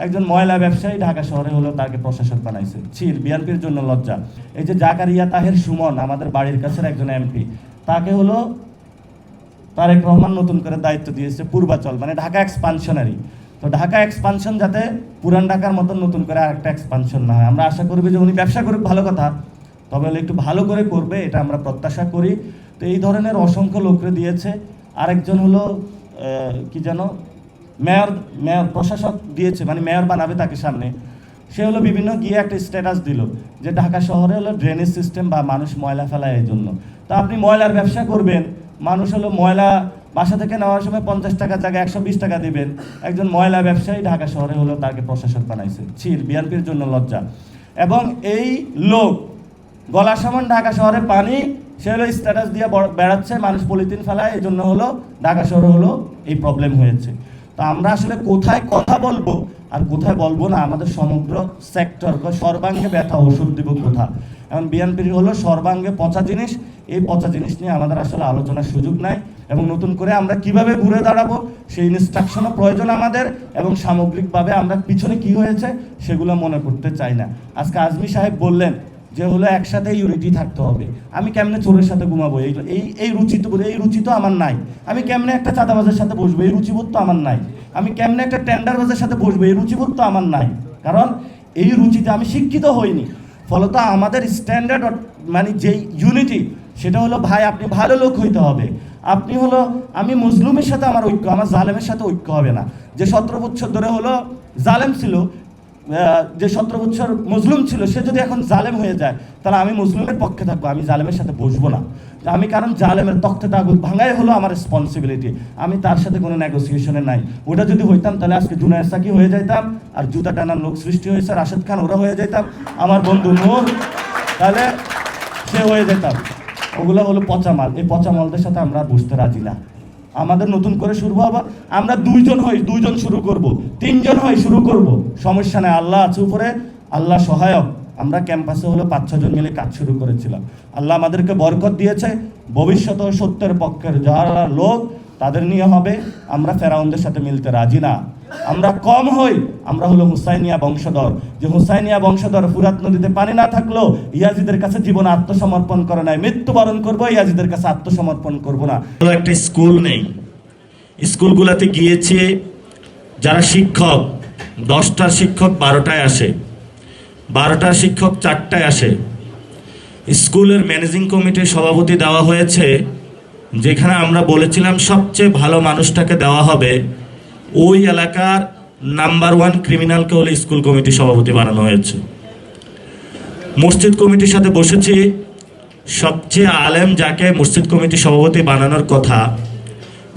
একজন ময়লা ব্যবসায়ী ঢাকা শহরে হলো তাকে প্রশাসক বানাইছে। ছির বিএনপির জন্য লজ্জা। এই যে জাকারিয়া তাহের সুমন আমাদের বাড়ির কাছের একজন এমপি, তাকে হলো তারেক রহমান নতুন করে দায়িত্ব দিয়েছে পূর্বাচল, মানে ঢাকা এক্সপানশনারি। তো ঢাকা এক্সপানশন যাতে পুরান ঢাকার মতন নতুন করে আরেকটা এক্সপানশন না হয়, আমরা আশা করবি যে উনি ব্যবসা করুক, ভালো কথা, তবে হলে একটু ভালো করে করবে, এটা আমরা প্রত্যাশা করি। তো এই ধরনের অসংখ্য লোকরে দিয়েছে। আরেকজন হলো কি যেন মেয়র প্রশাসক দিয়েছে, মানে মেয়র বানাবে তাকে সামনে। সে হলো বিভিন্ন গিয়ে একটা স্ট্যাটাস দিল যে ঢাকা শহরে হলো ড্রেনেজ সিস্টেম বা মানুষ ময়লা ফেলায় এই জন্য। তা আপনি ময়লার ব্যবসা করবেন, মানুষ হলো ময়লা বাসা থেকে নেওয়ার সময় 50 টাকার জায়গায় 120 টাকা দিবেন। একজন ময়লা ব্যবসায়ী ঢাকা শহরে হলো তাকে প্রশাসক বানাইছে। ছির বিএনপির জন্য লজ্জা। এবং এই লোক গলা সমান ঢাকা শহরে পানি, সে হলো স্ট্যাটাস দিয়ে বেড়াচ্ছে, মানুষ পলিথিন ফেলায়, এই জন্য হলো ঢাকা শহরে হলো এই প্রবলেম হয়েছে। তো আমরা আসলে কোথায় কথা বলবো আর কোথায় বলবো না, আমাদের সমগ্র সেক্টর সর্বাঙ্গে ব্যথা, ওষুধ দিব কোথা। এখন বিএনপির হলো সর্বাঙ্গে পচা জিনিস, এই পচা জিনিস নিয়ে আমাদের আসলে আলোচনার সুযোগ নাই। এবং নতুন করে আমরা কিভাবে ঘুরে দাঁড়াবো সেই ইনস্ট্রাকশনও প্রয়োজন আমাদের, এবং সামগ্রিকভাবে আমরা পিছনে কি হয়েছে সেগুলো মনে করতে চাই না। আজকে আজমি সাহেব বললেন যে হলো একসাথে ইউনিটি থাকতে হবে। আমি কেমনে চোরের সাথে ঘুমাবো, এই রুচি তো আমার নাই। আমি কেমনে একটা চাঁদাবাজের সাথে বসবো, এই রুচিবোধ তো আমার নাই। আমি কেমনে একটা টেন্ডারবাজের সাথে বসবো, এই রুচিবোধ তো আমার নাই। কারণ এই রুচিতে আমি শিক্ষিত হইনি। ফলত আমাদের স্ট্যান্ডার্ড মানে যেই ইউনিটি, সেটা হলো ভাই আপনি ভালো লোক হইতে হবে। আপনি হলো আমি মুসলিমের সাথে আমার ঐক্য, আমার জালেমের সাথে ঐক্য হবে না। যে 17 বছর ধরে হলো জালেম ছিল, যে 17 বছর মুসলিম ছিল, সে যদি এখন জালেম হয়ে যায় তাহলে আমি মুসলিমের পক্ষে থাকবো, আমি জালেমের সাথে বসবো না। আমি কারণ জালেমের তখ্তে তাগুত ভাঙাই হলো আমার রেসপন্সিবিলিটি, আমি তার সাথে কোনো নেগোসিয়েশনে নাই। ওটা যদি হইতাম তাহলে আজকে জুনায়েদ সাকি হয়ে যাইতাম, আর জুতা টানার লোক সৃষ্টি হয়েছে রাশেদ খান, ওরা হয়ে যাইতাম, আমার বন্ধু নূর তাহলে সে হয়ে যেতাম। ওগুলো হলো পচা মাল, এই পচা মালদের সাথে আমরা বুঝতে রাজি না। আমাদের নতুন করে শুরু হবো, আমরা 2 জন শুরু করব, 3 জন হই শুরু করব, সমস্যা নেই, আল্লাহ আছে উপরে, আল্লাহ সহায়ক। আমরা ক্যাম্পাসে হলো 5-6 জন মিলে কাজ শুরু করেছিলাম, আল্লাহ আমাদেরকে বরকত দিয়েছে। ভবিষ্যতে সত্যের পক্ষের যারা লোক তাদের নিয়ে হবে, আমরা ফেরাউনদের সাথে মিলতে রাজি না। আমরা কম হই, আমরা হলো হুসাইনিয়া বংশধর, যে হুসাইনিয়া বংশধর ফুরাত নদীতে পানি না থাকলেও ইয়াজিদের কাছে জীবন আত্মসমর্পণ করে নাই, মৃত্যুবরণ করবো, ইয়াজিদের কাছে আত্মসমর্পণ করবো না। একটা স্কুল নেই, স্কুলগুলোতে গিয়েছে যারা শিক্ষক, 10টার শিক্ষক 12টায় আসে, 12টার শিক্ষক 4টায় আসে। স্কুলের ম্যানেজিং কমিটির সভাপতি দেওয়া হয়েছে, যেখানে আমরা বলেছিলাম সবচেয়ে ভালো মানুষটাকে দেওয়া হবে, ওই এলাকার নাম্বার 1 ক্রিমিনালকে হলে স্কুল কমিটি সভাপতি বানানো হয়েছে। মসজিদ কমিটির সাথে বসেছি, সবচেয়ে আলেম যাকে মসজিদ কমিটি সভাপতি বানানোর কথা,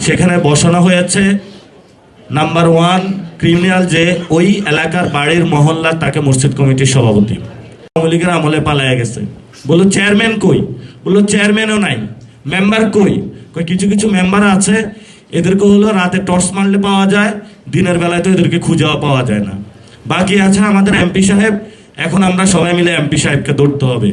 সেখানে বসানো হয়েছে নাম্বার 1 ক্রিমিনাল, যে ওই এলাকার বাড়ির মহল্লা, তাকে মসজিদ কমিটির সভাপতি। আওয়ামী লীগের আমলে পালায়া গেছে। বললো চেয়ারম্যান কই, বললো চেয়ারম্যানও নাই। মেম্বার কই, কিছু কিছু মেম্বার আছে, এদেরকে হলো রাতে টর্চ মারলে পাওয়া যায়, দিনের বেলায় তো এদেরকে খুঁজেও পাওয়া যায় না। বাকি আছে আমাদের এমপি সাহেব, এখন আমরা সবাই মিলে এমপি সাহেবকে ধরতে হবে।